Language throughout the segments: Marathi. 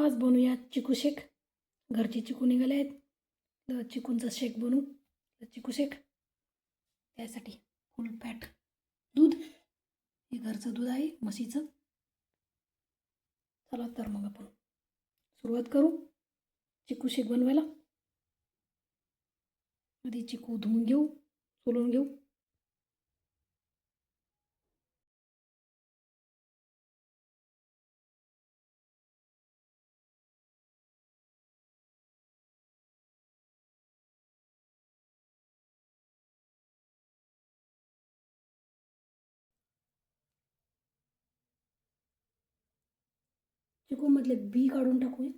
आज बनवूया चिकू शेक. घरचे चिकू निघाले आहेत, तर चिकूंचा शेक बनवू. चिकू शेक त्यासाठी फुल फॅट दूध, हे घरचं दूध आहे म्हशीचं. चला तर मग आपण सुरुवात करू चिकू शेक बनवायला. आधी चिकू धुवून घेऊ, सोलून घेऊ. चिकूमधले बी काढून टाकूया.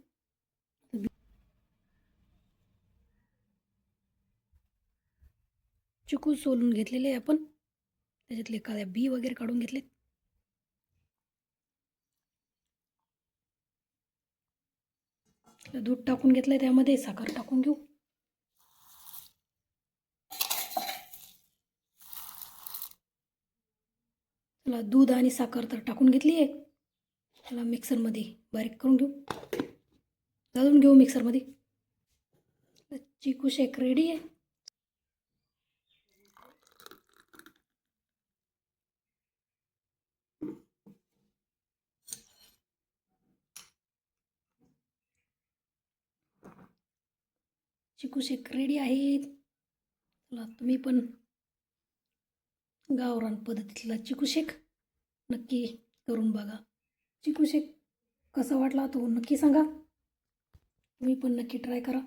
चिकू सोलून घेतलेले आहे आपण, त्याच्यातले एखाद्या बी वगैरे काढून घेतलेत. दूध टाकून घेतलं, त्यामध्ये साखर टाकून घेऊ. चला दूध आणि साखर तर टाकून घेतली आहे. चला मिक्सरमध्ये बारीक करून घेऊ, घालून घेऊ मिक्सरमध्ये. चिकू शेक रेडी आहे. चिकू शेक रेडी आहे. चला तुम्ही पण गावरान पद्धतीतला चिकू शेक नक्की करून बघा. चिकू शेक कसा वाटला तो नक्की सांगा. तुम्ही पण नक्की ट्राय करा.